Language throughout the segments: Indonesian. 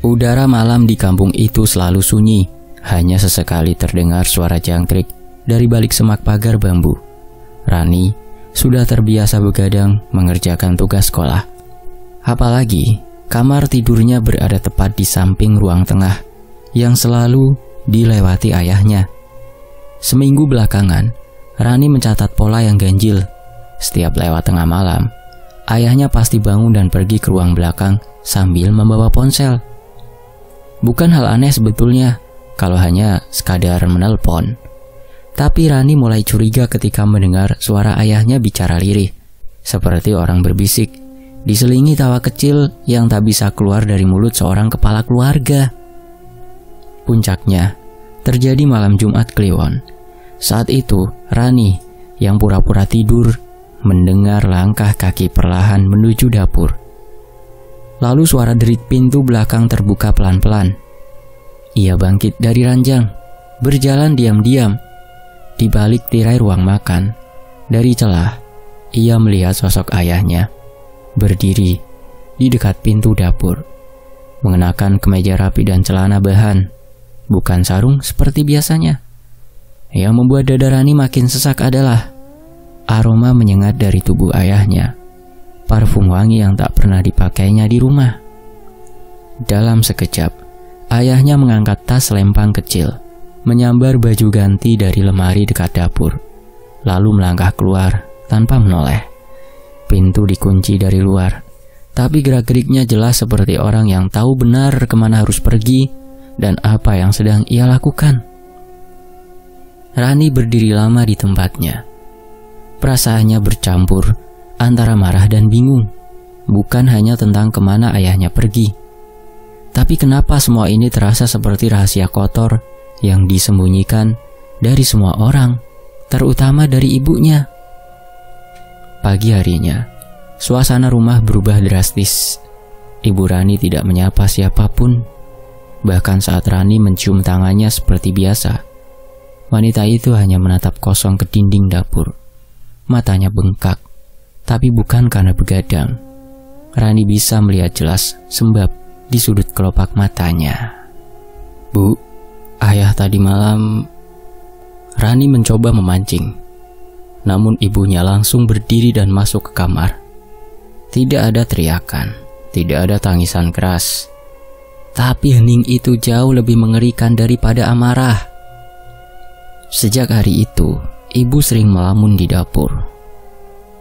Udara malam di kampung itu selalu sunyi. Hanya sesekali terdengar suara jangkrik dari balik semak pagar bambu. Rani sudah terbiasa begadang mengerjakan tugas sekolah. Apalagi kamar tidurnya berada tepat di samping ruang tengah yang selalu dilewati ayahnya. Seminggu belakangan, Rani mencatat pola yang ganjil. Setiap lewat tengah malam, ayahnya pasti bangun dan pergi ke ruang belakang sambil membawa ponsel. Bukan hal aneh sebetulnya kalau hanya sekadar menelpon. Tapi Rani mulai curiga ketika mendengar suara ayahnya bicara lirih, seperti orang berbisik, diselingi tawa kecil yang tak bisa keluar dari mulut seorang kepala keluarga. Puncaknya terjadi malam Jumat Kliwon. Saat itu, Rani yang pura-pura tidur mendengar langkah kaki perlahan menuju dapur. Lalu suara derit pintu belakang terbuka pelan-pelan. Ia bangkit dari ranjang, berjalan diam-diam di balik tirai ruang makan. Dari celah, ia melihat sosok ayahnya berdiri di dekat pintu dapur, mengenakan kemeja rapi dan celana bahan, bukan sarung seperti biasanya. Yang membuat dada Rani makin sesak adalah aroma menyengat dari tubuh ayahnya, parfum wangi yang tak pernah dipakainya di rumah. Dalam sekejap, ayahnya mengangkat tas lempang kecil, menyambar baju ganti dari lemari dekat dapur, lalu melangkah keluar tanpa menoleh. Pintu dikunci dari luar, tapi gerak-geriknya jelas seperti orang yang tahu benar kemana harus pergi dan apa yang sedang ia lakukan. Rani berdiri lama di tempatnya. Perasaannya bercampur antara marah dan bingung. Bukan hanya tentang kemana ayahnya pergi, tapi kenapa semua ini terasa seperti rahasia kotor yang disembunyikan dari semua orang, terutama dari ibunya. Pagi harinya, suasana rumah berubah drastis. Ibu Rani tidak menyapa siapapun. Bahkan saat Rani mencium tangannya seperti biasa, wanita itu hanya menatap kosong ke dinding dapur. Matanya bengkak, tapi bukan karena begadang. Rani bisa melihat jelas sembab di sudut kelopak matanya. "Bu, ayah tadi malam..." Rani mencoba memancing, namun ibunya langsung berdiri dan masuk ke kamar. Tidak ada teriakan, tidak ada tangisan keras, tapi hening itu jauh lebih mengerikan daripada amarah. Sejak hari itu, ibu sering melamun di dapur,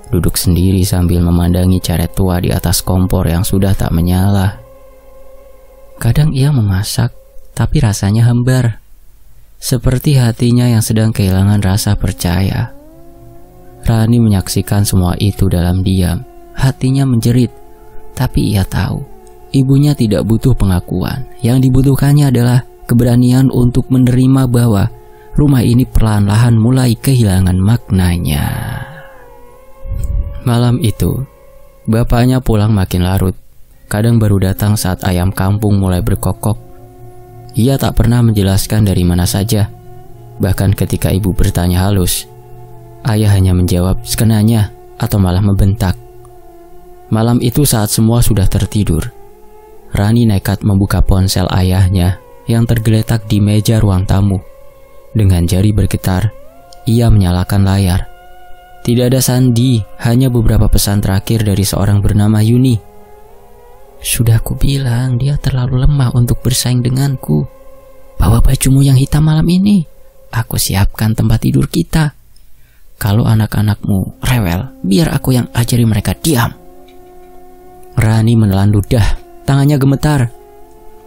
duduk sendiri sambil memandangi caret tua di atas kompor yang sudah tak menyala. Kadang ia memasak, tapi rasanya hambar, seperti hatinya yang sedang kehilangan rasa percaya. Rani menyaksikan semua itu dalam diam. Hatinya menjerit, tapi ia tahu ibunya tidak butuh pengakuan. Yang dibutuhkannya adalah keberanian untuk menerima bahwa rumah ini perlahan-lahan mulai kehilangan maknanya. Malam itu, bapaknya pulang makin larut. Kadang baru datang saat ayam kampung mulai berkokok. Ia tak pernah menjelaskan dari mana saja. Bahkan ketika ibu bertanya halus, ayah hanya menjawab sekenanya atau malah membentak. Malam itu saat semua sudah tertidur, Rani nekat membuka ponsel ayahnya yang tergeletak di meja ruang tamu. Dengan jari bergetar, ia menyalakan layar. Tidak ada sandi, hanya beberapa pesan terakhir dari seorang bernama Yuni. "Sudah aku bilang dia terlalu lemah untuk bersaing denganku. Bawa bajumu yang hitam malam ini. Aku siapkan tempat tidur kita. Kalau anak-anakmu rewel, biar aku yang ajari mereka diam." Rani menelan ludah, tangannya gemetar.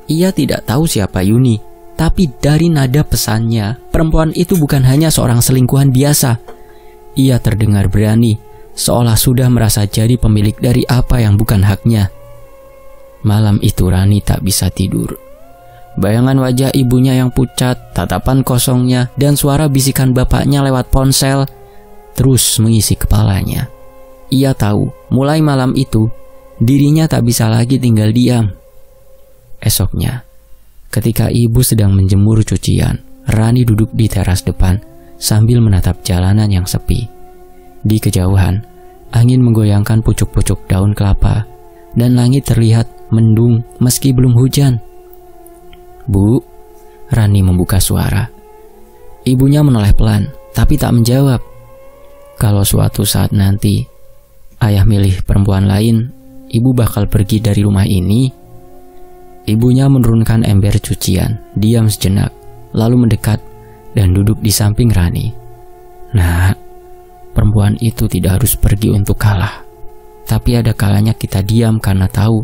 Ia tidak tahu siapa Yuni, tapi dari nada pesannya, perempuan itu bukan hanya seorang selingkuhan biasa. Ia terdengar berani, seolah sudah merasa jadi pemilik dari apa yang bukan haknya. Malam itu Rani tak bisa tidur. Bayangan wajah ibunya yang pucat, tatapan kosongnya, dan suara bisikan bapaknya lewat ponsel terus mengisi kepalanya. Ia tahu, mulai malam itu, dirinya tak bisa lagi tinggal diam. Esoknya, ketika ibu sedang menjemur cucian, Rani duduk di teras depan sambil menatap jalanan yang sepi. Di kejauhan, angin menggoyangkan pucuk-pucuk daun kelapa, dan langit terlihat mendung meski belum hujan. "Bu," Rani membuka suara. Ibunya menoleh pelan, tapi tak menjawab. Kalau suatu saat nanti ayah milih perempuan lain, ibu bakal pergi dari rumah ini. Ibunya menurunkan ember cucian, diam sejenak, lalu mendekat dan duduk di samping Rani. "Nak, perempuan itu tidak harus pergi untuk kalah. Tapi ada kalanya kita diam karena tahu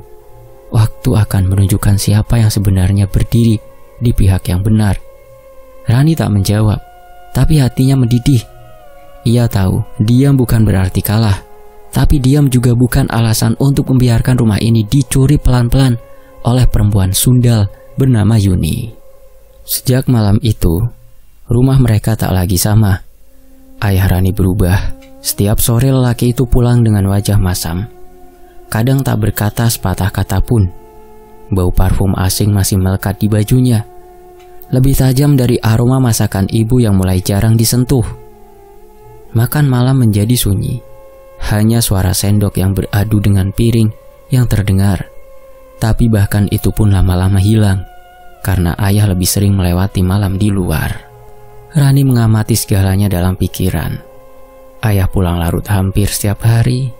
waktu akan menunjukkan siapa yang sebenarnya berdiri di pihak yang benar." Rani tak menjawab, tapi hatinya mendidih. Ia tahu diam bukan berarti kalah, tapi diam juga bukan alasan untuk membiarkan rumah ini dicuri pelan-pelan oleh perempuan sundal bernama Yuni. Sejak malam itu, rumah mereka tak lagi sama. Ayah Rani berubah. Setiap sore lelaki itu pulang dengan wajah masam. Kadang tak berkata sepatah kata pun. Bau parfum asing masih melekat di bajunya. Lebih tajam dari aroma masakan ibu yang mulai jarang disentuh. Makan malam menjadi sunyi. Hanya suara sendok yang beradu dengan piring yang terdengar. Tapi bahkan itu pun lama-lama hilang, karena ayah lebih sering melewati malam di luar. Rani mengamati segalanya dalam pikiran. Ayah pulang larut hampir setiap hari,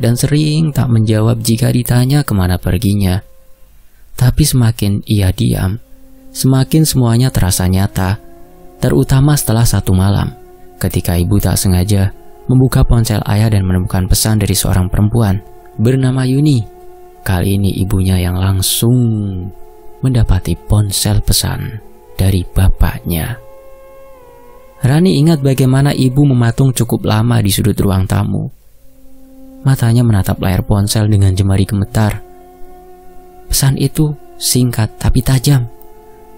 dan sering tak menjawab jika ditanya kemana perginya. Tapi semakin ia diam, semakin semuanya terasa nyata, terutama setelah satu malam, ketika ibu tak sengaja membuka ponsel ayah dan menemukan pesan dari seorang perempuan bernama Yuni. Kali ini ibunya yang langsung mendapati ponsel pesan dari bapaknya. Rani ingat bagaimana ibu mematung cukup lama di sudut ruang tamu. Matanya menatap layar ponsel dengan jemari gemetar. Pesan itu singkat tapi tajam.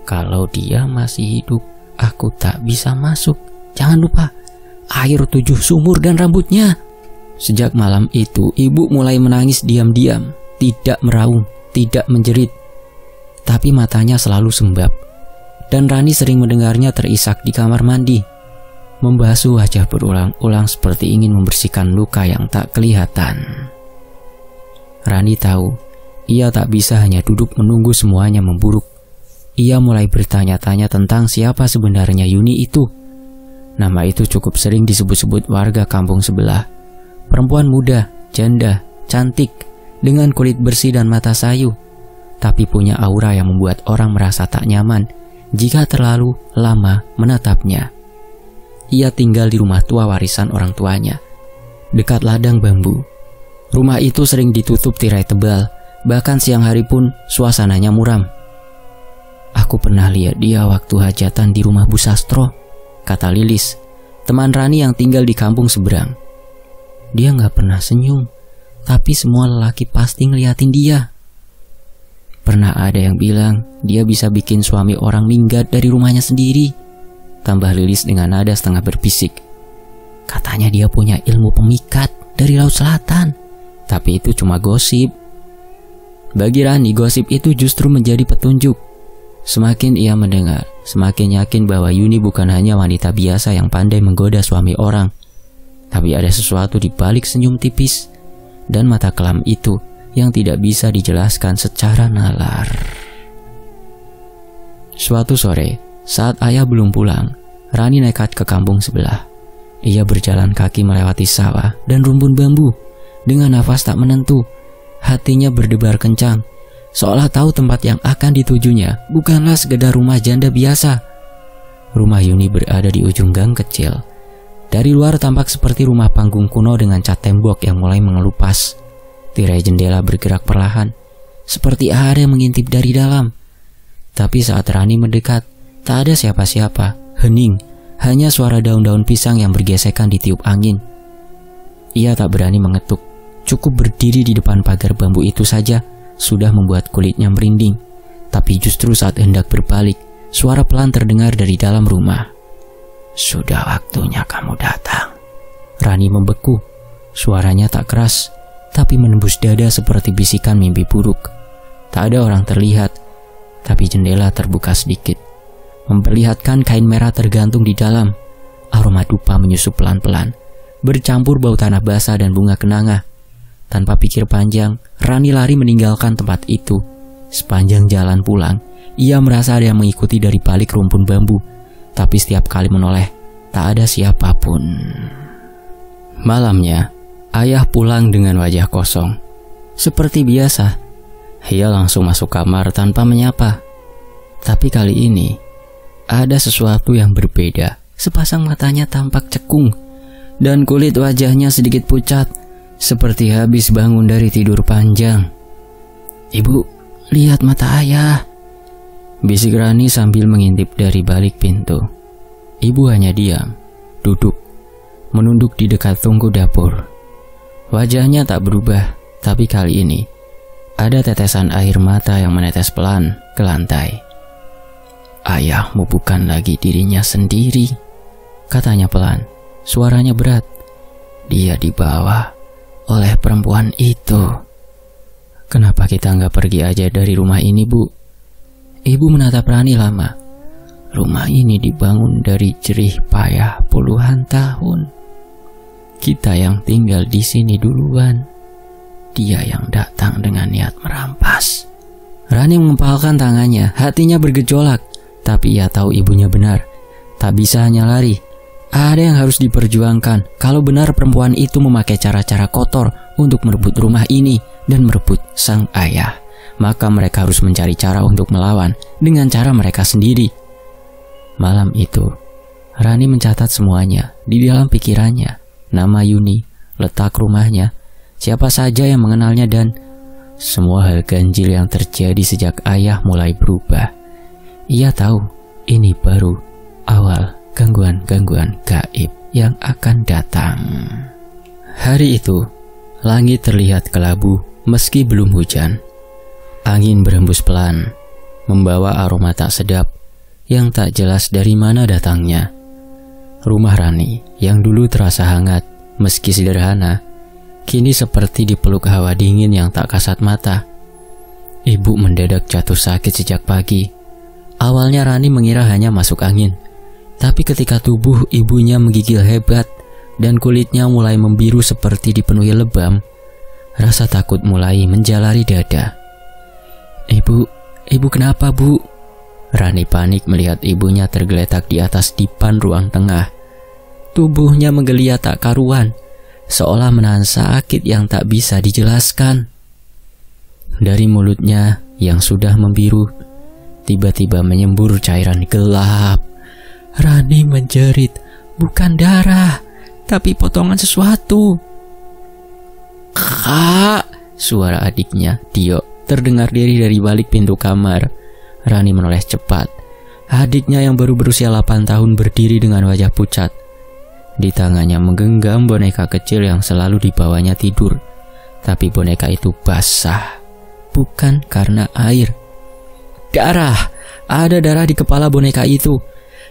"Kalau dia masih hidup, aku tak bisa masuk. Jangan lupa air 7 sumur dan rambutnya." Sejak malam itu, ibu mulai menangis diam-diam, tidak meraung, tidak menjerit. Tapi matanya selalu sembab. Dan Rani sering mendengarnya terisak di kamar mandi, membasuh wajah berulang-ulang seperti ingin membersihkan luka yang tak kelihatan. Rani tahu, ia tak bisa hanya duduk menunggu semuanya memburuk. Ia mulai bertanya-tanya tentang siapa sebenarnya Yuni itu. Nama itu cukup sering disebut-sebut warga kampung sebelah. Perempuan muda, janda, cantik, dengan kulit bersih dan mata sayu, tapi punya aura yang membuat orang merasa tak nyaman jika terlalu lama menatapnya. Ia tinggal di rumah tua warisan orang tuanya, dekat ladang bambu. Rumah itu sering ditutup tirai tebal, bahkan siang hari pun suasananya muram. "Aku pernah lihat dia waktu hajatan di rumah Bu Sastro," kata Lilis, teman Rani yang tinggal di kampung seberang. "Dia gak pernah senyum, tapi semua lelaki pasti ngeliatin dia. Pernah ada yang bilang dia bisa bikin suami orang minggat dari rumahnya sendiri," tambah Lilis dengan nada setengah berbisik. "Katanya dia punya ilmu pemikat dari Laut Selatan, tapi itu cuma gosip." Bagi Rani, gosip itu justru menjadi petunjuk. Semakin ia mendengar, semakin yakin bahwa Yuni bukan hanya wanita biasa yang pandai menggoda suami orang, tapi ada sesuatu di balik senyum tipis dan mata kelam itu yang tidak bisa dijelaskan secara nalar. Suatu sore, saat ayah belum pulang, Rani nekat ke kampung sebelah. Ia berjalan kaki melewati sawah dan rumpun bambu dengan nafas tak menentu. Hatinya berdebar kencang, seolah tahu tempat yang akan ditujunya bukanlah sekedar rumah janda biasa. Rumah Yuni berada di ujung gang kecil. Dari luar tampak seperti rumah panggung kuno dengan cat tembok yang mulai mengelupas. Tirai jendela bergerak perlahan, seperti ada yang mengintip dari dalam. Tapi saat Rani mendekat, tak ada siapa-siapa, hening, hanya suara daun-daun pisang yang bergesekan ditiup angin. Ia tak berani mengetuk, cukup berdiri di depan pagar bambu itu saja sudah membuat kulitnya merinding. Tapi justru saat hendak berbalik, suara pelan terdengar dari dalam rumah. "Sudah waktunya kamu datang." Rani membeku. Suaranya tak keras, tapi menembus dada seperti bisikan mimpi buruk. Tak ada orang terlihat, tapi jendela terbuka sedikit, memperlihatkan kain merah tergantung di dalam. Aroma dupa menyusup pelan-pelan, bercampur bau tanah basah dan bunga kenanga. Tanpa pikir panjang, Rani lari meninggalkan tempat itu. Sepanjang jalan pulang, ia merasa ada yang mengikuti dari balik rumpun bambu. Tapi setiap kali menoleh, tak ada siapapun. Malamnya, ayah pulang dengan wajah kosong. Seperti biasa, ia langsung masuk kamar tanpa menyapa. Tapi kali ini, ada sesuatu yang berbeda. Sepasang matanya tampak cekung, dan kulit wajahnya sedikit pucat, seperti habis bangun dari tidur panjang. "Ibu, lihat mata ayah," bisik Rani sambil mengintip dari balik pintu. Ibu hanya diam, duduk, menunduk di dekat tungku dapur. Wajahnya tak berubah, tapi kali ini ada tetesan air mata yang menetes pelan ke lantai. "Ayahmu bukan lagi dirinya sendiri," katanya pelan, suaranya berat. "Dia dibawa oleh perempuan itu." "Kenapa kita nggak pergi aja dari rumah ini, Bu?" Ibu menatap Rani lama. "Rumah ini dibangun dari jerih payah puluhan tahun. Kita yang tinggal di sini duluan. Dia yang datang dengan niat merampas." Rani mengepalkan tangannya, hatinya bergejolak. Tapi ia tahu ibunya benar. Tak bisa hanya lari. Ada yang harus diperjuangkan. Kalau benar perempuan itu memakai cara-cara kotor untuk merebut rumah ini dan merebut sang ayah, maka mereka harus mencari cara untuk melawan dengan cara mereka sendiri. Malam itu, Rani mencatat semuanya di dalam pikirannya. Nama Yuni, letak rumahnya, siapa saja yang mengenalnya, dan semua hal ganjil yang terjadi sejak ayah mulai berubah. Ia tahu ini baru awal gangguan-gangguan gaib yang akan datang. Hari itu, langit terlihat kelabu meski belum hujan. Angin berhembus pelan, membawa aroma tak sedap yang tak jelas dari mana datangnya. Rumah Rani yang dulu terasa hangat meski sederhana, kini seperti dipeluk hawa dingin yang tak kasat mata. Ibu mendadak jatuh sakit sejak pagi. Awalnya Rani mengira hanya masuk angin, tapi ketika tubuh ibunya menggigil hebat dan kulitnya mulai membiru seperti dipenuhi lebam, rasa takut mulai menjalari dada. Ibu kenapa, Bu?" Rani panik melihat ibunya tergeletak di atas dipan ruang tengah. Tubuhnya menggeliat tak karuan, seolah menahan sakit yang tak bisa dijelaskan. Dari mulutnya yang sudah membiru, tiba-tiba menyembur cairan gelap. Rani menjerit, bukan darah, tapi potongan sesuatu. "Kak!" suara adiknya, Tio, terdengar dari balik pintu kamar. Rani menoleh cepat. Adiknya yang baru berusia 8 tahun berdiri dengan wajah pucat. Di tangannya menggenggam boneka kecil yang selalu dibawanya tidur. Tapi boneka itu basah, bukan karena air. Darah! Ada darah di kepala boneka itu.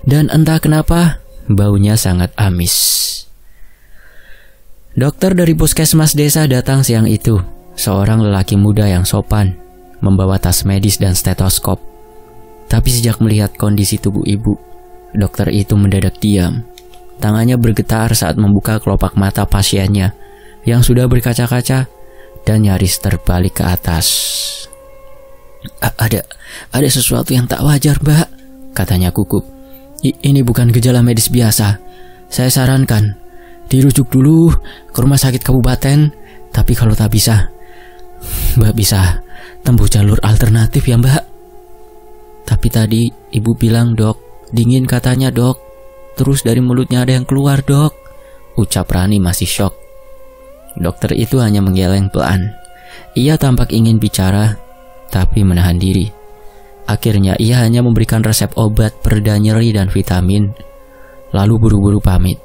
Dan entah kenapa, baunya sangat amis. Dokter dari puskesmas desa datang siang itu. Seorang lelaki muda yang sopan, membawa tas medis dan stetoskop. Tapi sejak melihat kondisi tubuh ibu, dokter itu mendadak diam. Tangannya bergetar saat membuka kelopak mata pasiennya yang sudah berkaca-kaca dan nyaris terbalik ke atas. Ada sesuatu yang tak wajar, Mbak," katanya gugup. "Ini bukan gejala medis biasa. Saya sarankan dirujuk dulu ke rumah sakit kabupaten. Tapi kalau tak bisa, Mbak bisa tempuh jalur alternatif ya, Mbak." "Tapi tadi ibu bilang, Dok, dingin katanya, Dok. Terus dari mulutnya ada yang keluar, Dok," ucap Rani masih syok. Dokter itu hanya menggeleng pelan. Ia tampak ingin bicara, tapi menahan diri. Akhirnya ia hanya memberikan resep obat pereda nyeri dan vitamin, lalu buru-buru pamit.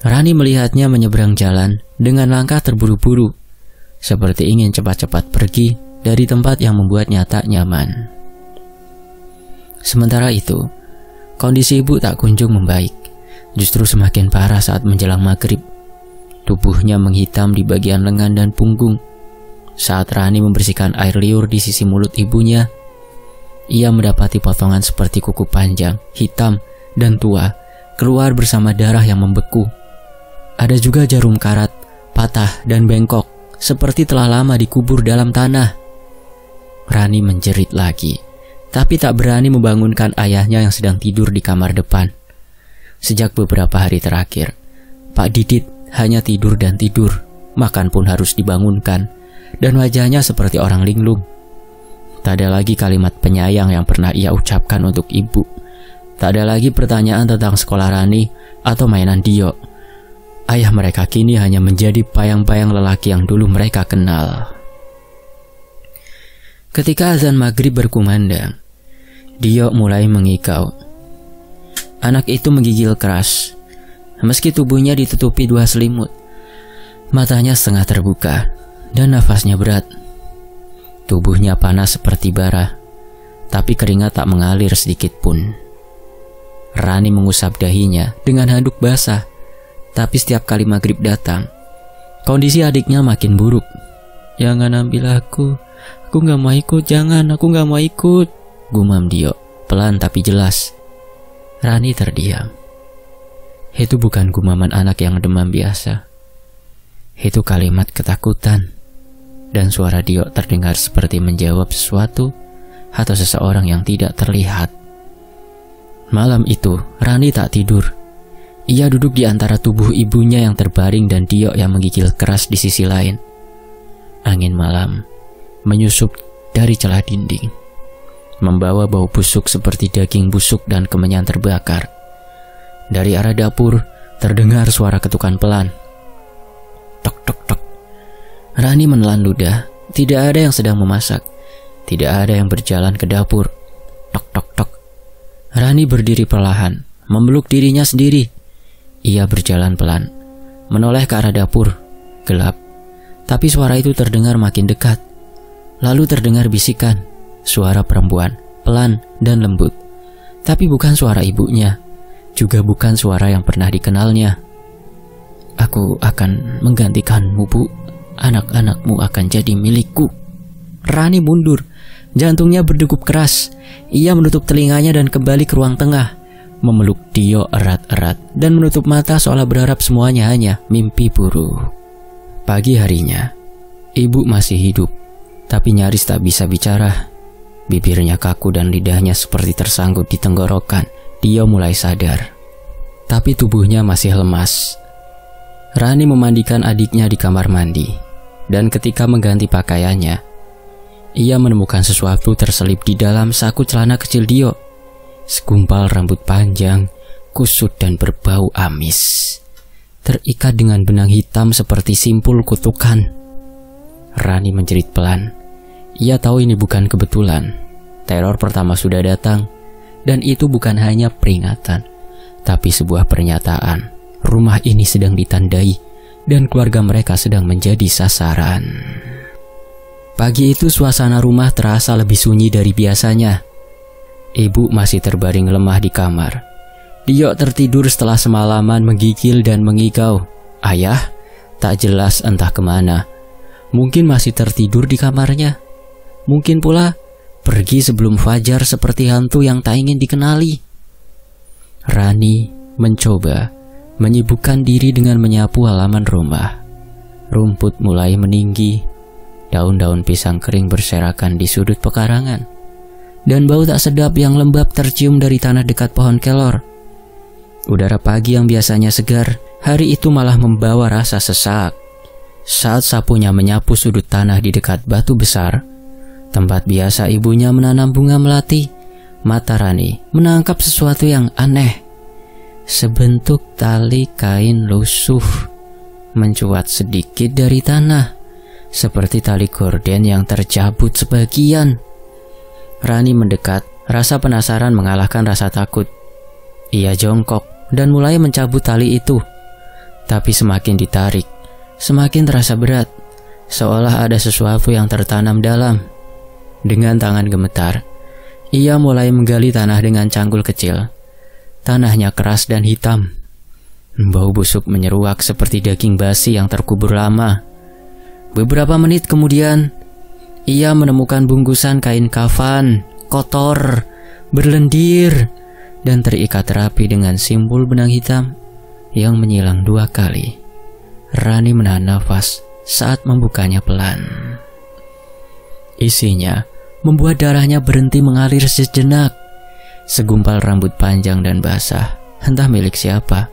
Rani melihatnya menyeberang jalan dengan langkah terburu-buru, seperti ingin cepat-cepat pergi dari tempat yang membuatnya tak nyaman. Sementara itu, kondisi ibu tak kunjung membaik, justru semakin parah saat menjelang maghrib. Tubuhnya menghitam di bagian lengan dan punggung. Saat Rani membersihkan air liur di sisi mulut ibunya, ia mendapati potongan seperti kuku panjang, hitam, dan tua keluar bersama darah yang membeku. Ada juga jarum karat, patah dan bengkok, seperti telah lama dikubur dalam tanah. Rani menjerit lagi, tapi tak berani membangunkan ayahnya yang sedang tidur di kamar depan. Sejak beberapa hari terakhir, Pak Didit hanya tidur dan tidur, makan pun harus dibangunkan, dan wajahnya seperti orang linglung. Tak ada lagi kalimat penyayang yang pernah ia ucapkan untuk ibu. Tak ada lagi pertanyaan tentang sekolah Rani atau mainan Dio. Ayah mereka kini hanya menjadi bayang-bayang lelaki yang dulu mereka kenal. Ketika azan maghrib berkumandang, Dio mulai mengikau. Anak itu menggigil keras, meski tubuhnya ditutupi 2 selimut. Matanya setengah terbuka, dan nafasnya berat. Tubuhnya panas seperti bara, tapi keringat tak mengalir sedikit pun. Rani mengusap dahinya dengan handuk basah, tapi setiap kali maghrib datang, kondisi adiknya makin buruk. "Jangan ambil aku gak mau ikut, jangan, aku gak mau ikut," gumam Dio, pelan tapi jelas. Rani terdiam. Itu bukan gumaman anak yang demam biasa. Itu kalimat ketakutan, dan suara Dio terdengar seperti menjawab sesuatu atau seseorang yang tidak terlihat. Malam itu, Rani tak tidur. Ia duduk di antara tubuh ibunya yang terbaring dan Dio yang menggigil keras di sisi lain. Angin malam menyusup dari celah dinding, membawa bau busuk seperti daging busuk dan kemenyan terbakar. Dari arah dapur terdengar suara ketukan pelan. Tok tok tok. Rani menelan ludah. Tidak ada yang sedang memasak. Tidak ada yang berjalan ke dapur. Tok tok tok. Rani berdiri perlahan, memeluk dirinya sendiri. Ia berjalan pelan, menoleh ke arah dapur. Gelap, tapi suara itu terdengar makin dekat. Lalu terdengar bisikan, suara perempuan, pelan dan lembut. Tapi bukan suara ibunya, juga bukan suara yang pernah dikenalnya. "Aku akan menggantikanmu, Bu. Anak-anakmu akan jadi milikku." Rani mundur, jantungnya berdegup keras. Ia menutup telinganya dan kembali ke ruang tengah, memeluk Dio erat-erat dan menutup mata seolah berharap semuanya hanya mimpi buruk. Pagi harinya, ibu masih hidup, tapi nyaris tak bisa bicara. Bibirnya kaku dan lidahnya seperti tersangkut di tenggorokan. Dio mulai sadar, tapi tubuhnya masih lemas. Rani memandikan adiknya di kamar mandi, dan ketika mengganti pakaiannya, ia menemukan sesuatu terselip di dalam saku celana kecil Dio. Segumpal rambut panjang, kusut dan berbau amis, terikat dengan benang hitam seperti simpul kutukan. Rani menjerit pelan. Ia tahu ini bukan kebetulan. Teror pertama sudah datang, dan itu bukan hanya peringatan, tapi sebuah pernyataan. Rumah ini sedang ditandai, dan keluarga mereka sedang menjadi sasaran. Pagi itu suasana rumah terasa lebih sunyi dari biasanya. Ibu masih terbaring lemah di kamar. Dio tertidur setelah semalaman menggigil dan mengigau. Ayah tak jelas entah kemana. Mungkin masih tertidur di kamarnya. Mungkin pula pergi sebelum fajar seperti hantu yang tak ingin dikenali. Rani mencoba menyibukkan diri dengan menyapu halaman rumah. Rumput mulai meninggi. Daun-daun pisang kering berserakan di sudut pekarangan. Dan bau tak sedap yang lembab tercium dari tanah dekat pohon kelor. Udara pagi yang biasanya segar, hari itu malah membawa rasa sesak. Saat sapunya menyapu sudut tanah di dekat batu besar, tempat biasa ibunya menanam bunga melati, mata Rani menangkap sesuatu yang aneh. Sebentuk tali kain lusuh mencuat sedikit dari tanah, seperti tali gorden yang tercabut sebagian. Rani mendekat, rasa penasaran mengalahkan rasa takut. Ia jongkok dan mulai mencabut tali itu. Tapi semakin ditarik, semakin terasa berat, seolah ada sesuatu yang tertanam dalam. Dengan tangan gemetar, ia mulai menggali tanah dengan cangkul kecil. Tanahnya keras dan hitam. Bau busuk menyeruak seperti daging basi yang terkubur lama. Beberapa menit kemudian, ia menemukan bungkusan kain kafan, kotor, berlendir, dan terikat rapi dengan simpul benang hitam yang menyilang 2 kali. Rani menahan nafas saat membukanya pelan. Isinya membuat darahnya berhenti mengalir sejenak. Segumpal rambut panjang dan basah, entah milik siapa,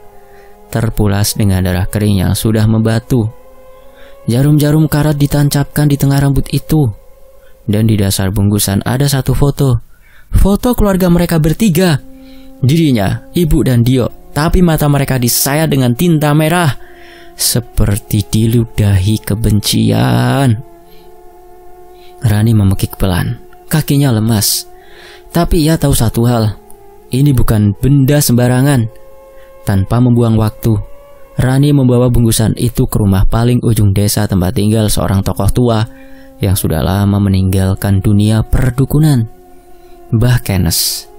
terpulas dengan darah kering yang sudah membatu. Jarum-jarum karat ditancapkan di tengah rambut itu, dan di dasar bungkusan ada satu foto. Foto keluarga mereka bertiga, dirinya, ibu dan Dio, tapi mata mereka disayat dengan tinta merah, seperti diludahi kebencian. Rani memekik pelan, kakinya lemas. Tapi ia tahu satu hal, ini bukan benda sembarangan. Tanpa membuang waktu, Rani membawa bungkusan itu ke rumah paling ujung desa tempat tinggal seorang tokoh tua yang sudah lama meninggalkan dunia perdukunan. Mbah Kenes,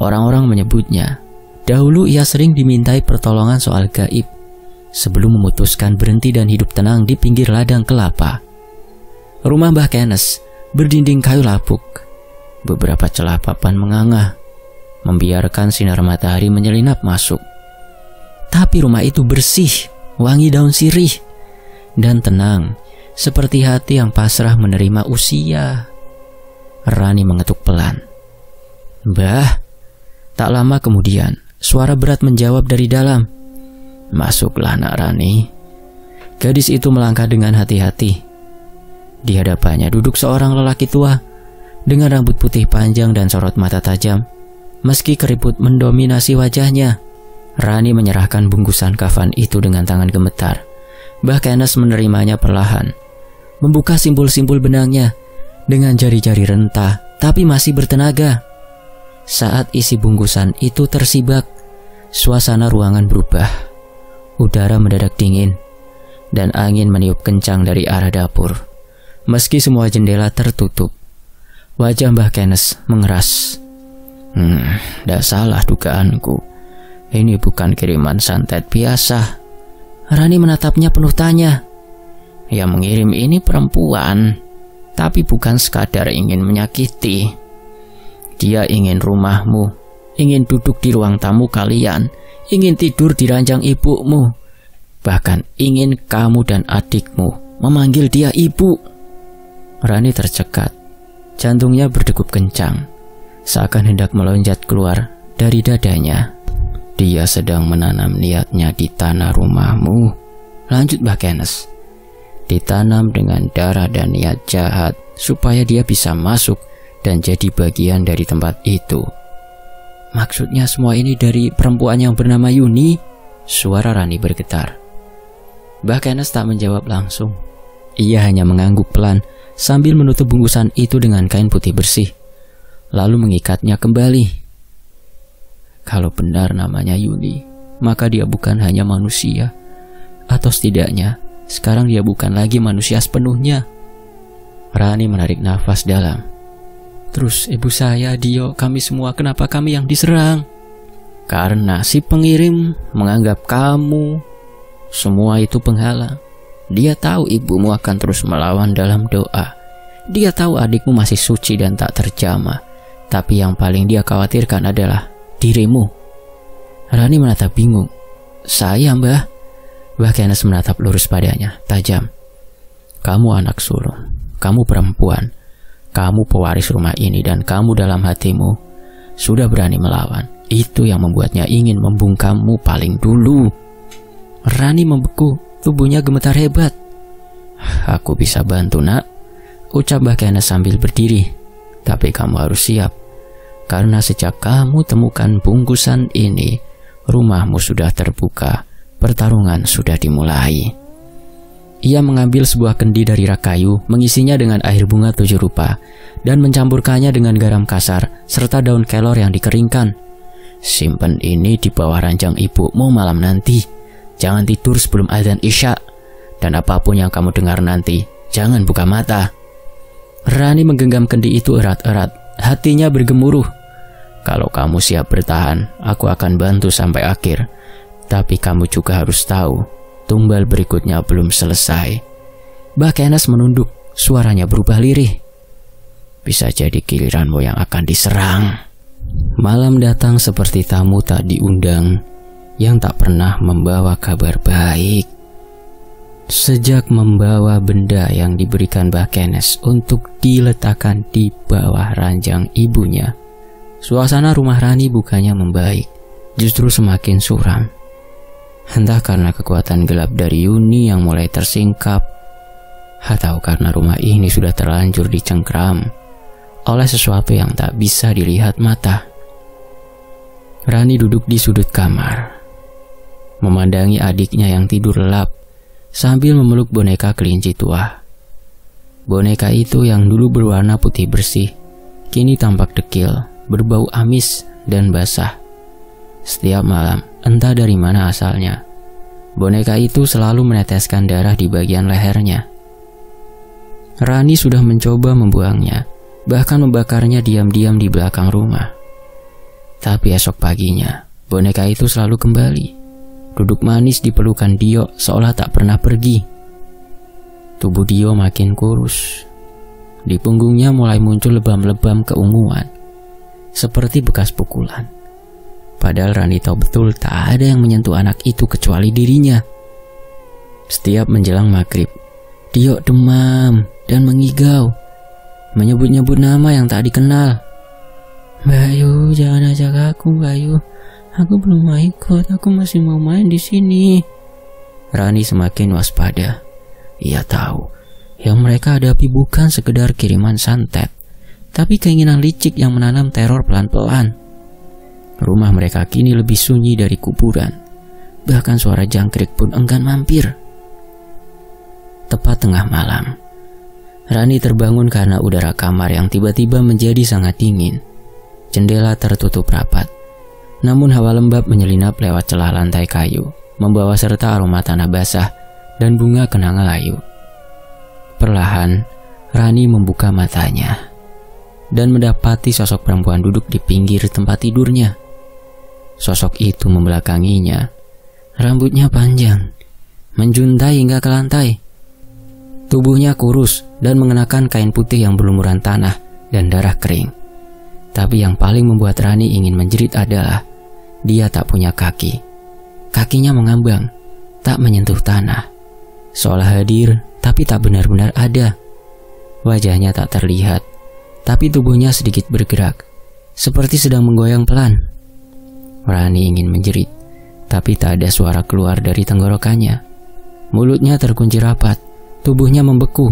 orang-orang menyebutnya. Dahulu ia sering dimintai pertolongan soal gaib sebelum memutuskan berhenti dan hidup tenang di pinggir ladang kelapa. Rumah Mbah Kenes berdinding kayu lapuk. Beberapa celah papan menganga, membiarkan sinar matahari menyelinap masuk. Tapi rumah itu bersih, wangi daun sirih, dan tenang, seperti hati yang pasrah menerima usia. Rani mengetuk pelan. "Mbah." Tak lama kemudian, suara berat menjawab dari dalam. "Masuklah, Nak Rani." Gadis itu melangkah dengan hati-hati. Di hadapannya duduk seorang lelaki tua dengan rambut putih panjang dan sorot mata tajam. Meski keriput mendominasi wajahnya, Rani menyerahkan bungkusan kafan itu dengan tangan gemetar. Mbah Kenes menerimanya perlahan, membuka simpul-simpul benangnya dengan jari-jari rentah tapi masih bertenaga. Saat isi bungkusan itu tersibak, suasana ruangan berubah. Udara mendadak dingin dan angin meniup kencang dari arah dapur. Meski semua jendela tertutup, wajah Mbah Kenes mengeras. Dah salah dugaanku. Ini bukan kiriman santet biasa." Rani menatapnya penuh tanya. "Yang mengirim ini perempuan, tapi bukan sekadar ingin menyakiti. Dia ingin rumahmu, ingin duduk di ruang tamu kalian, ingin tidur di ranjang ibumu, bahkan ingin kamu dan adikmu memanggil dia ibu." Rani tercekat. Jantungnya berdegup kencang, seakan hendak melonjak keluar dari dadanya. "Dia sedang menanam niatnya di tanah rumahmu," lanjut Mbah Kenes. "Ditanam dengan darah dan niat jahat supaya dia bisa masuk dan jadi bagian dari tempat itu." "Maksudnya semua ini dari perempuan yang bernama Yuni?" Suara Rani bergetar. Mbah Kenes tak menjawab langsung. Ia hanya mengangguk pelan sambil menutup bungkusan itu dengan kain putih bersih, lalu mengikatnya kembali. "Kalau benar namanya Yuni, maka dia bukan hanya manusia, atau setidaknya sekarang dia bukan lagi manusia sepenuhnya." Rani menarik nafas dalam. "Terus ibu saya, Dio, kami semua, kenapa kami yang diserang?" "Karena si pengirim menganggap kamu semua itu penghalang. Dia tahu ibumu akan terus melawan dalam doa. Dia tahu adikmu masih suci dan tak terjamah. Tapi yang paling dia khawatirkan adalah dirimu." Rani menatap bingung. "Saya, Mbah?" Mbah Kenes menatap lurus padanya, tajam. "Kamu anak sulung, kamu perempuan, kamu pewaris rumah ini, dan kamu dalam hatimu sudah berani melawan. Itu yang membuatnya ingin membungkammu paling dulu." Rani membeku, tubuhnya gemetar hebat. "Aku bisa bantu, Nak," ucap Mbah Kenes sambil berdiri. "Tapi kamu harus siap. Karena sejak kamu temukan bungkusan ini, rumahmu sudah terbuka, pertarungan sudah dimulai." Ia mengambil sebuah kendi dari rak kayu, mengisinya dengan air bunga 7 rupa, dan mencampurkannya dengan garam kasar, serta daun kelor yang dikeringkan. "Simpan ini di bawah ranjang ibumu malam nanti. Jangan tidur sebelum azan Isya, dan apapun yang kamu dengar nanti, jangan buka mata." Rani menggenggam kendi itu erat-erat, hatinya bergemuruh. "Kalau kamu siap bertahan, aku akan bantu sampai akhir. Tapi kamu juga harus tahu, tumbal berikutnya belum selesai." Mbah Kenes menunduk, suaranya berubah lirih. "Bisa jadi giliranmu yang akan diserang." Malam datang seperti tamu tak diundang, yang tak pernah membawa kabar baik. Sejak membawa benda yang diberikan Mbah Kenes untuk diletakkan di bawah ranjang ibunya, suasana rumah Rani bukannya membaik, justru semakin suram. Entah karena kekuatan gelap dari Yuni yang mulai tersingkap, atau karena rumah ini sudah terlanjur dicengkram oleh sesuatu yang tak bisa dilihat mata. Rani duduk di sudut kamar, memandangi adiknya yang tidur lelap sambil memeluk boneka kelinci tua. Boneka itu yang dulu berwarna putih bersih, kini tampak dekil, berbau amis dan basah. Setiap malam, entah dari mana asalnya, boneka itu selalu meneteskan darah di bagian lehernya. Rani sudah mencoba membuangnya, bahkan membakarnya diam-diam di belakang rumah. Tapi esok paginya, boneka itu selalu kembali, duduk manis di pelukan Dio seolah tak pernah pergi. Tubuh Dio makin kurus. Di punggungnya mulai muncul lebam-lebam keunguan, seperti bekas pukulan. Padahal Rani tahu betul tak ada yang menyentuh anak itu kecuali dirinya. Setiap menjelang maghrib, Dio demam dan mengigau, menyebut-nyebut nama yang tak dikenal. "Bayu, jangan ajak aku, Bayu. Aku belum mau ikut, aku masih mau main di sini." Rani semakin waspada. Ia tahu yang mereka hadapi bukan sekedar kiriman santet, tapi keinginan licik yang menanam teror pelan-pelan. Rumah mereka kini lebih sunyi dari kuburan. Bahkan suara jangkrik pun enggan mampir. Tepat tengah malam, Rani terbangun karena udara kamar yang tiba-tiba menjadi sangat dingin. Jendela tertutup rapat, namun hawa lembab menyelinap lewat celah lantai kayu, membawa serta aroma tanah basah dan bunga kenanga layu. Perlahan, Rani membuka matanya dan mendapati sosok perempuan duduk di pinggir tempat tidurnya. Sosok itu membelakanginya. Rambutnya panjang, menjuntai hingga ke lantai. Tubuhnya kurus dan mengenakan kain putih yang berlumuran tanah dan darah kering. Tapi yang paling membuat Rani ingin menjerit adalah dia tak punya kaki. Kakinya mengambang, tak menyentuh tanah, seolah hadir tapi tak benar-benar ada. Wajahnya tak terlihat, tapi tubuhnya sedikit bergerak, seperti sedang menggoyang pelan. Rani ingin menjerit, tapi tak ada suara keluar dari tenggorokannya. Mulutnya terkunci rapat, tubuhnya membeku.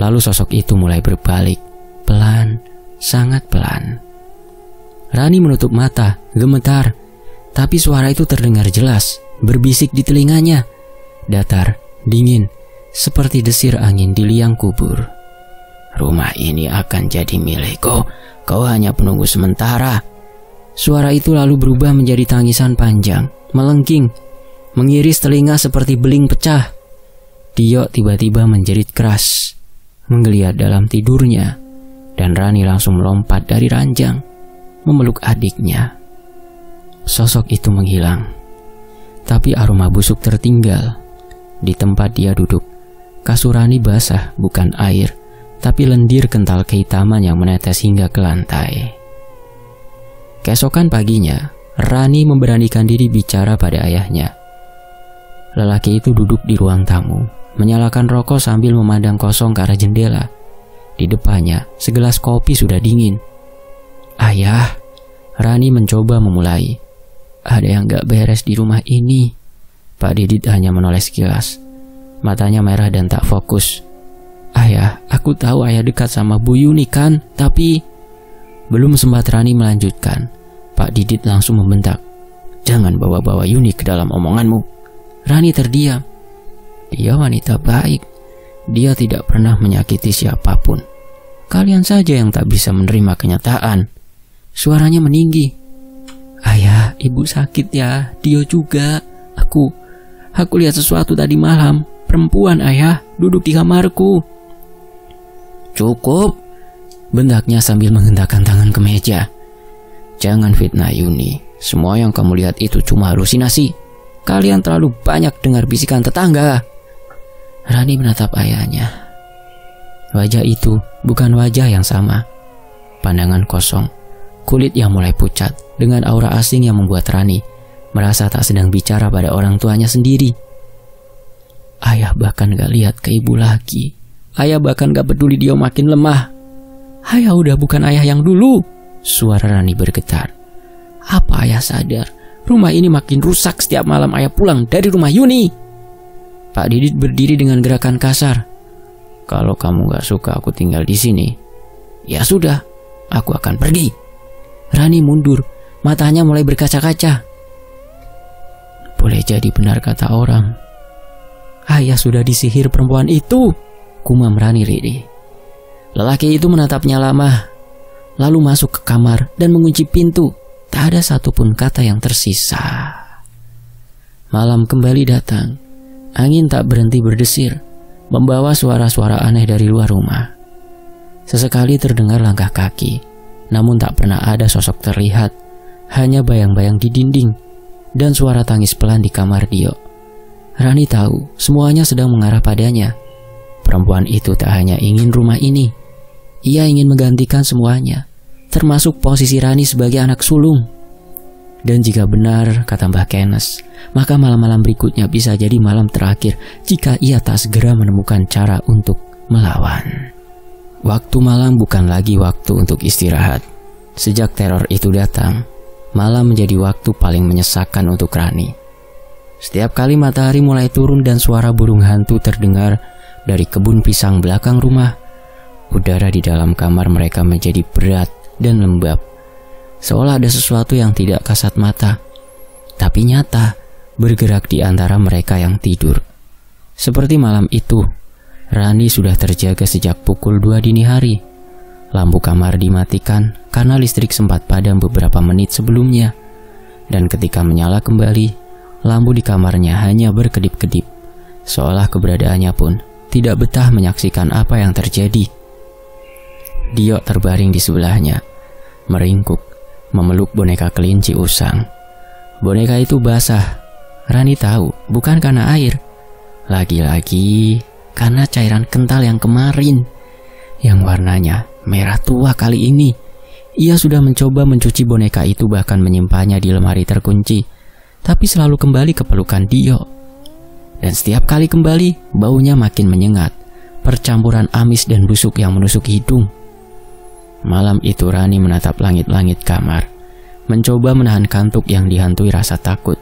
Lalu sosok itu mulai berbalik, pelan, sangat pelan. Rani menutup mata, gemetar, tapi suara itu terdengar jelas, berbisik di telinganya. Datar, dingin, seperti desir angin di liang kubur. "Rumah ini akan jadi milikku, kau hanya penunggu sementara." Suara itu lalu berubah menjadi tangisan panjang, melengking, mengiris telinga seperti beling pecah. Dio tiba-tiba menjerit keras, menggeliat dalam tidurnya, dan Rani langsung melompat dari ranjang, memeluk adiknya. Sosok itu menghilang, tapi aroma busuk tertinggal. Di tempat dia duduk, kasur Rani basah bukan air, tapi lendir kental kehitaman yang menetes hingga ke lantai. Keesokan paginya, Rani memberanikan diri bicara pada ayahnya. Lelaki itu duduk di ruang tamu, menyalakan rokok sambil memandang kosong ke arah jendela. Di depannya, segelas kopi sudah dingin. "Ayah," Rani mencoba memulai. "Ada yang gak beres di rumah ini." Pak Didit hanya menoleh sekilas. Matanya merah dan tak fokus. "Ayah, aku tahu ayah dekat sama Bu Yuni kan, tapi..." Belum sempat Rani melanjutkan, Pak Didit langsung membentak, "Jangan bawa-bawa Yuni ke dalam omonganmu." Rani terdiam. Dia wanita baik. Dia tidak pernah menyakiti siapapun. Kalian saja yang tak bisa menerima kenyataan. Suaranya meninggi. "Ayah, ibu sakit ya. Dio juga. Aku lihat sesuatu tadi malam. Perempuan, ayah, duduk di kamarku." "Cukup," bentaknya sambil menghentakkan tangan ke meja. "Jangan fitnah Yuni. Semua yang kamu lihat itu cuma halusinasi. Kalian terlalu banyak dengar bisikan tetangga." Rani menatap ayahnya. Wajah itu bukan wajah yang sama. Pandangan kosong, kulit yang mulai pucat, dengan aura asing yang membuat Rani merasa tak sedang bicara pada orang tuanya sendiri. Ayah bahkan gak lihat ke ibu lagi. Ayah bahkan gak peduli dia makin lemah. Ayah udah bukan ayah yang dulu. Suara Rani bergetar. Apa ayah sadar? Rumah ini makin rusak setiap malam ayah pulang dari rumah Yuni. Pak Didit berdiri dengan gerakan kasar. Kalau kamu gak suka aku tinggal di sini, ya sudah, aku akan pergi. Rani mundur, matanya mulai berkaca-kaca. Boleh jadi benar kata orang. Ayah sudah disihir perempuan itu, kumam Rani Ridi. Lelaki itu menatapnya lama, lalu masuk ke kamar dan mengunci pintu. Tak ada satupun kata yang tersisa. Malam kembali datang. Angin tak berhenti berdesir, membawa suara-suara aneh dari luar rumah. Sesekali terdengar langkah kaki, namun tak pernah ada sosok terlihat, hanya bayang-bayang di dinding dan suara tangis pelan di kamar Dio. Rani tahu semuanya sedang mengarah padanya. Perempuan itu tak hanya ingin rumah ini, ia ingin menggantikan semuanya, termasuk posisi Rani sebagai anak sulung. Dan jika benar kata Mbah Kenes, maka malam-malam berikutnya bisa jadi malam terakhir jika ia tak segera menemukan cara untuk melawan. Waktu malam bukan lagi waktu untuk istirahat. Sejak teror itu datang, malam menjadi waktu paling menyesakan untuk Rani. Setiap kali matahari mulai turun dan suara burung hantu terdengar dari kebun pisang belakang rumah, udara di dalam kamar mereka menjadi berat dan lembab. Seolah ada sesuatu yang tidak kasat mata, tapi nyata bergerak di antara mereka yang tidur. Seperti malam itu, Rani sudah terjaga sejak pukul 2 dini hari. Lampu kamar dimatikan karena listrik sempat padam beberapa menit sebelumnya. Dan ketika menyala kembali, lampu di kamarnya hanya berkedip-kedip, seolah keberadaannya pun tidak betah menyaksikan apa yang terjadi. Dio terbaring di sebelahnya, meringkuk, memeluk boneka kelinci usang. Boneka itu basah. Rani tahu bukan karena air, lagi-lagi karena cairan kental yang kemarin, yang warnanya merah tua kali ini. Ia sudah mencoba mencuci boneka itu, bahkan menyimpannya di lemari terkunci, tapi selalu kembali ke pelukan Dio. Dan setiap kali kembali, baunya makin menyengat, percampuran amis dan busuk yang menusuk hidung. Malam itu Rani menatap langit-langit kamar, mencoba menahan kantuk yang dihantui rasa takut.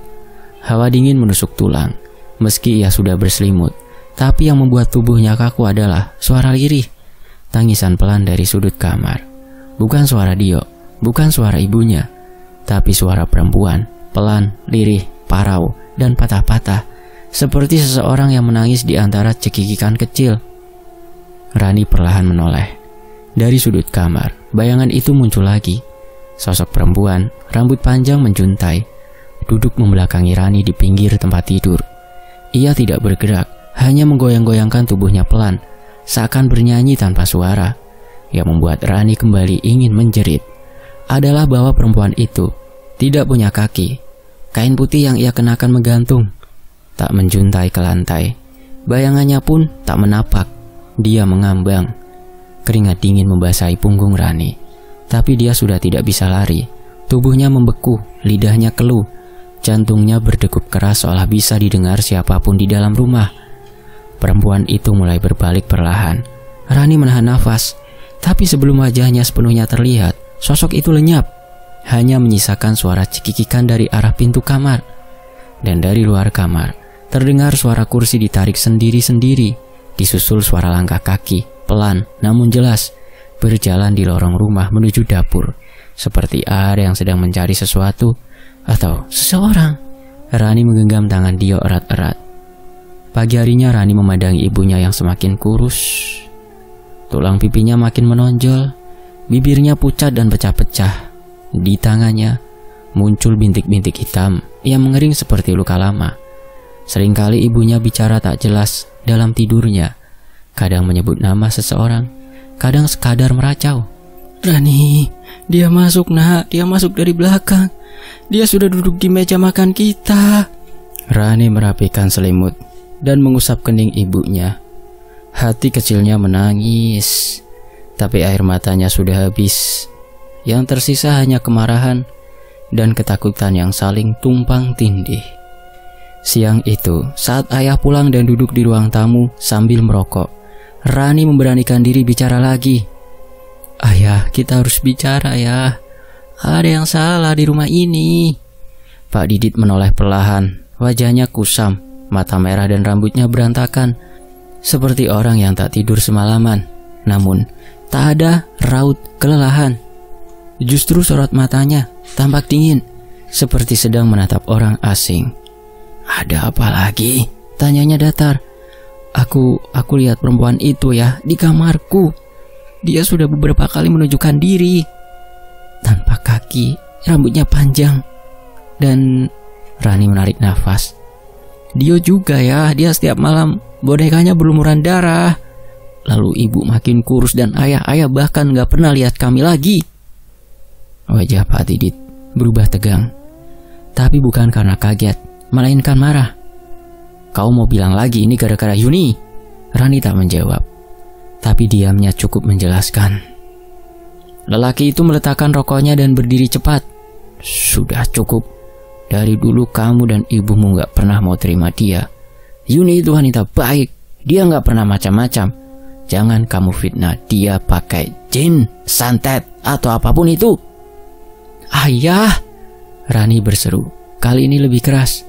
Hawa dingin menusuk tulang, meski ia sudah berselimut, tapi yang membuat tubuhnya kaku adalah suara lirih, tangisan pelan dari sudut kamar. Bukan suara Dio, bukan suara ibunya, tapi suara perempuan, pelan, lirih, parau, dan patah-patah, seperti seseorang yang menangis di antara cekikikan kecil. Rani perlahan menoleh. Dari sudut kamar, bayangan itu muncul lagi. Sosok perempuan, rambut panjang menjuntai, duduk membelakangi Rani di pinggir tempat tidur. Ia tidak bergerak, hanya menggoyang-goyangkan tubuhnya pelan, seakan bernyanyi tanpa suara. Yang membuat Rani kembali ingin menjerit adalah bahwa perempuan itu tidak punya kaki. Kain putih yang ia kenakan menggantung, tak menjuntai ke lantai. Bayangannya pun tak menapak, dia mengambang. Keringat dingin membasahi punggung Rani, tapi dia sudah tidak bisa lari. Tubuhnya membeku, lidahnya keluh, jantungnya berdegup keras seolah bisa didengar siapapun di dalam rumah. Perempuan itu mulai berbalik perlahan. Rani menahan nafas, tapi sebelum wajahnya sepenuhnya terlihat, sosok itu lenyap. Hanya menyisakan suara cekikikan dari arah pintu kamar. Dan dari luar kamar, terdengar suara kursi ditarik sendiri-sendiri, disusul suara langkah kaki pelan namun jelas berjalan di lorong rumah menuju dapur, seperti ada yang sedang mencari sesuatu atau seseorang. Rani menggenggam tangan Dio erat-erat. Pagi harinya Rani memandangi ibunya yang semakin kurus. Tulang pipinya makin menonjol, bibirnya pucat dan pecah-pecah. Di tangannya muncul bintik-bintik hitam yang mengering seperti luka lama. Seringkali ibunya bicara tak jelas dalam tidurnya. Kadang menyebut nama seseorang, kadang sekadar meracau. Rani, dia masuk nak, dia masuk dari belakang. Dia sudah duduk di meja makan kita. Rani merapikan selimut dan mengusap kening ibunya. Hati kecilnya menangis, tapi air matanya sudah habis. Yang tersisa hanya kemarahan dan ketakutan yang saling tumpang tindih. Siang itu, saat ayah pulang dan duduk di ruang tamu sambil merokok, Rani memberanikan diri bicara lagi. "Ayah, kita harus bicara ya. Ada yang salah di rumah ini." Pak Didit menoleh perlahan, wajahnya kusam, mata merah dan rambutnya berantakan, seperti orang yang tak tidur semalaman. Namun, tak ada raut kelelahan. Justru sorot matanya tampak dingin, seperti sedang menatap orang asing. "Ada apa lagi?" tanyanya datar. Aku lihat perempuan itu ya di kamarku. Dia sudah beberapa kali menunjukkan diri. Tanpa kaki, rambutnya panjang. Dan Rani menarik nafas. "Dia juga ya, dia setiap malam bonekanya berlumuran darah. Lalu ibu makin kurus dan ayah bahkan gak pernah lihat kami lagi." Wajah Pak Didit berubah tegang. Tapi bukan karena kaget, melainkan marah. "Kau mau bilang lagi ini gara-gara Yuni?" Rani tak menjawab, tapi diamnya cukup menjelaskan. Lelaki itu meletakkan rokoknya dan berdiri cepat. "Sudah cukup. Dari dulu kamu dan ibumu gak pernah mau terima dia. Yuni itu wanita baik. Dia gak pernah macam-macam. Jangan kamu fitnah dia pakai jin, santet, atau apapun itu." "Ayah!" Rani berseru, kali ini lebih keras.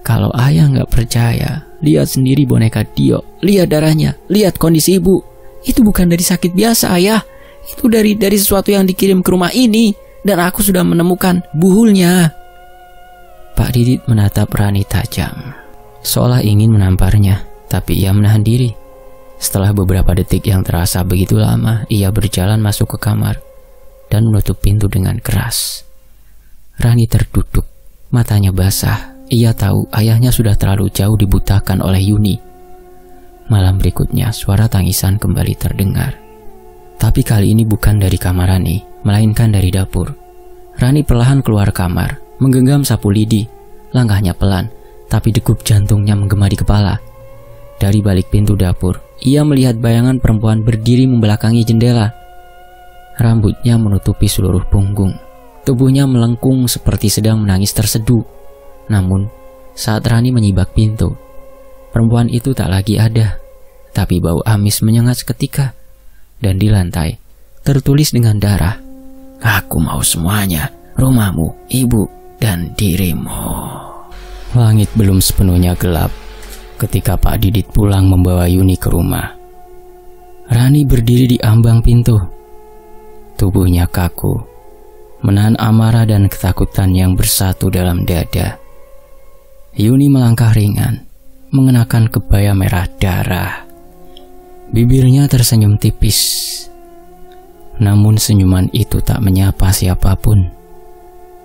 "Kalau ayah gak percaya, lihat sendiri boneka Dio. Lihat darahnya, lihat kondisi ibu. Itu bukan dari sakit biasa, ayah. Itu dari sesuatu yang dikirim ke rumah ini. Dan aku sudah menemukan buhulnya." Pak Didit menatap Rani tajam, seolah ingin menamparnya, tapi ia menahan diri. Setelah beberapa detik yang terasa begitu lama, ia berjalan masuk ke kamar dan menutup pintu dengan keras. Rani terduduk, matanya basah. Ia tahu ayahnya sudah terlalu jauh dibutakan oleh Yuni. Malam berikutnya, suara tangisan kembali terdengar. Tapi kali ini bukan dari kamar Rani, melainkan dari dapur. Rani perlahan keluar kamar, menggenggam sapu lidi. Langkahnya pelan, tapi degup jantungnya menggema di kepala. Dari balik pintu dapur, ia melihat bayangan perempuan berdiri membelakangi jendela. Rambutnya menutupi seluruh punggung. Tubuhnya melengkung seperti sedang menangis terseduh. Namun, saat Rani menyibak pintu, perempuan itu tak lagi ada. Tapi bau amis menyengat seketika. Dan di lantai, tertulis dengan darah, "Aku mau semuanya, rumahmu, ibu, dan dirimu." Langit belum sepenuhnya gelap ketika Pak Didit pulang membawa Yuni ke rumah. Rani berdiri di ambang pintu. Tubuhnya kaku, menahan amarah dan ketakutan yang bersatu dalam dada. Yuni melangkah ringan, mengenakan kebaya merah darah. Bibirnya tersenyum tipis. Namun senyuman itu tak menyapa siapapun.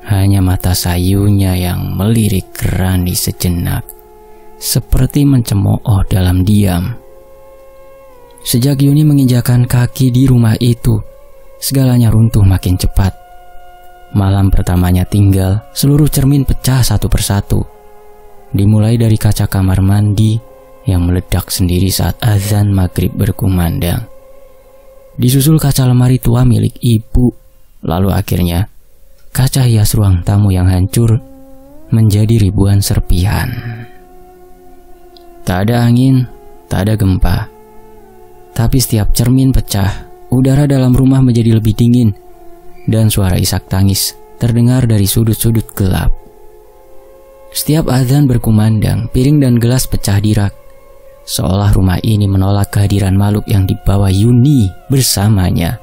Hanya mata sayunya yang melirik Rani sejenak, seperti mencemooh dalam diam. Sejak Yuni menginjakan kaki di rumah itu, segalanya runtuh makin cepat. Malam pertamanya tinggal, seluruh cermin pecah satu persatu. Dimulai dari kaca kamar mandi yang meledak sendiri saat azan maghrib berkumandang. Disusul kaca lemari tua milik ibu, lalu akhirnya kaca hias ruang tamu yang hancur menjadi ribuan serpihan. Tak ada angin, tak ada gempa. Tapi setiap cermin pecah, udara dalam rumah menjadi lebih dingin, dan suara isak tangis terdengar dari sudut-sudut gelap. Setiap azan berkumandang, piring dan gelas pecah di rak, seolah rumah ini menolak kehadiran makhluk yang dibawa Yuni bersamanya.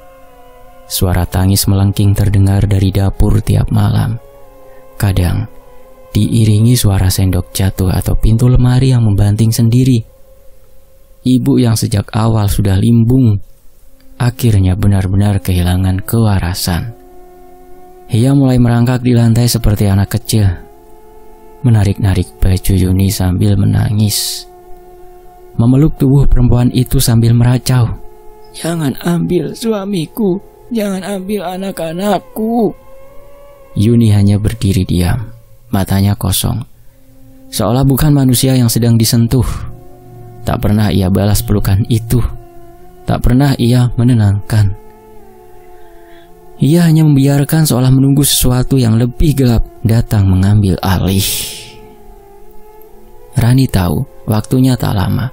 Suara tangis melengking terdengar dari dapur tiap malam. Kadang diiringi suara sendok jatuh atau pintu lemari yang membanting sendiri. Ibu yang sejak awal sudah limbung, akhirnya benar-benar kehilangan kewarasan. Ia mulai merangkak di lantai seperti anak kecil, menarik-narik baju Yuni sambil menangis, memeluk tubuh perempuan itu sambil meracau. "Jangan ambil suamiku, jangan ambil anak-anakku." Yuni hanya berdiri diam, matanya kosong, seolah bukan manusia yang sedang disentuh. Tak pernah ia balas pelukan itu, tak pernah ia menenangkan. Ia hanya membiarkan seolah menunggu sesuatu yang lebih gelap datang mengambil alih. Rani tahu waktunya tak lama.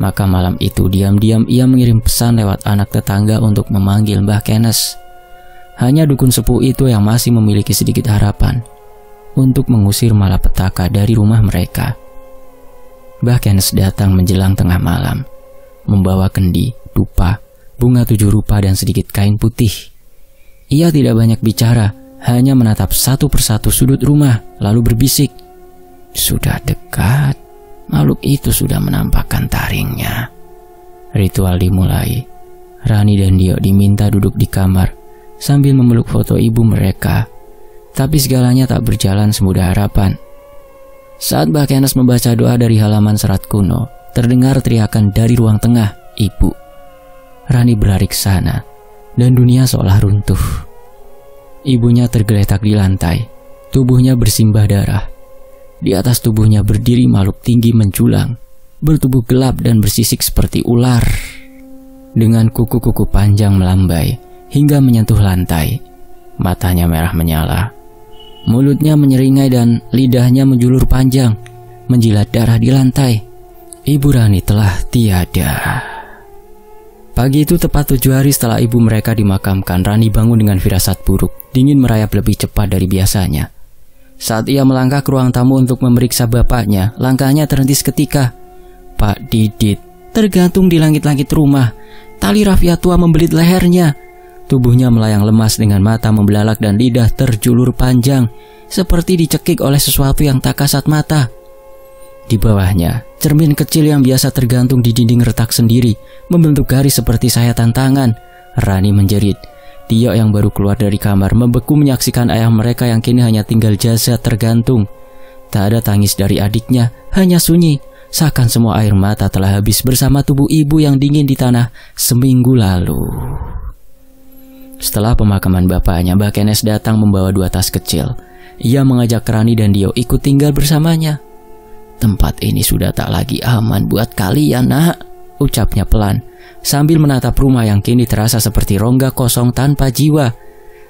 Maka malam itu diam-diam ia mengirim pesan lewat anak tetangga untuk memanggil Mbah Kenes. Hanya dukun sepuh itu yang masih memiliki sedikit harapan untuk mengusir malapetaka dari rumah mereka. Mbah Kenes datang menjelang tengah malam, membawa kendi, dupa, bunga 7 rupa dan sedikit kain putih. Ia tidak banyak bicara, hanya menatap satu persatu sudut rumah lalu berbisik, "Sudah dekat. Makhluk itu sudah menampakkan taringnya." Ritual dimulai. Rani dan Dio diminta duduk di kamar sambil memeluk foto ibu mereka. Tapi segalanya tak berjalan semudah harapan. Saat Mbah Kenes membaca doa dari halaman serat kuno, terdengar teriakan dari ruang tengah, "Ibu." Rani berlari ke sana, dan dunia seolah runtuh. Ibunya tergeletak di lantai, tubuhnya bersimbah darah. Di atas tubuhnya berdiri makhluk tinggi menjulang, bertubuh gelap dan bersisik seperti ular. Dengan kuku-kuku panjang melambai hingga menyentuh lantai. Matanya merah menyala. Mulutnya menyeringai dan lidahnya menjulur panjang, menjilat darah di lantai. Ibu Rani telah tiada. Pagi itu tepat 7 hari setelah ibu mereka dimakamkan, Rani bangun dengan firasat buruk, dingin merayap lebih cepat dari biasanya. Saat ia melangkah ke ruang tamu untuk memeriksa bapaknya, langkahnya terhenti seketika. Pak Didit tergantung di langit-langit rumah. Tali rafia tua membelit lehernya. Tubuhnya melayang lemas dengan mata membelalak dan lidah terjulur panjang, seperti dicekik oleh sesuatu yang tak kasat mata. Di bawahnya, cermin kecil yang biasa tergantung di dinding retak sendiri, membentuk garis seperti sayatan tangan. Rani menjerit. Dio yang baru keluar dari kamar membeku menyaksikan ayah mereka yang kini hanya tinggal jasad tergantung. Tak ada tangis dari adiknya, hanya sunyi, seakan semua air mata telah habis bersama tubuh ibu yang dingin di tanah seminggu lalu. Setelah pemakaman bapaknya, Mbah Kenes datang membawa 2 tas kecil. Ia mengajak Rani dan Dio ikut tinggal bersamanya. "Tempat ini sudah tak lagi aman buat kalian, nak," ucapnya pelan, sambil menatap rumah yang kini terasa seperti rongga kosong tanpa jiwa.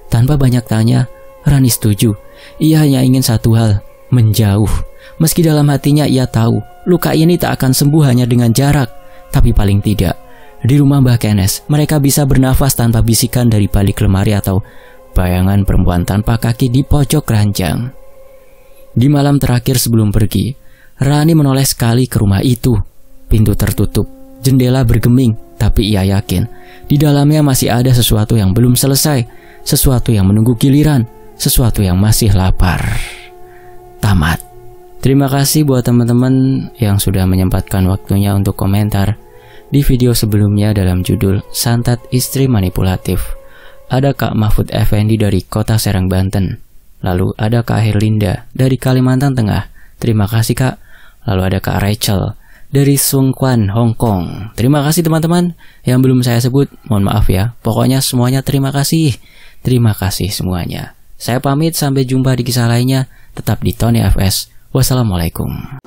Tanpa banyak tanya, Rani setuju. Ia hanya ingin satu hal, menjauh. Meski dalam hatinya ia tahu, luka ini tak akan sembuh hanya dengan jarak. Tapi paling tidak, di rumah Mbah Kenes, mereka bisa bernafas tanpa bisikan dari balik lemari atau bayangan perempuan tanpa kaki di pojok ranjang. Di malam terakhir sebelum pergi, Rani menoleh sekali ke rumah itu. Pintu tertutup, jendela bergeming, tapi ia yakin di dalamnya masih ada sesuatu yang belum selesai, sesuatu yang menunggu giliran, sesuatu yang masih lapar. Tamat. Terima kasih buat teman-teman yang sudah menyempatkan waktunya untuk komentar di video sebelumnya dalam judul Santet Istri Manipulatif. Ada Kak Mahfud Effendi dari Kota Serang, Banten. Lalu ada Kak Herlinda dari Kalimantan Tengah. Terima kasih Kak. Lalu ada Kak Rachel dari Sungkwan, Hong Kong. Terima kasih teman-teman. Yang belum saya sebut, mohon maaf ya. Pokoknya semuanya terima kasih. Terima kasih semuanya. Saya pamit, sampai jumpa di kisah lainnya. Tetap di Tony FS. Wassalamualaikum.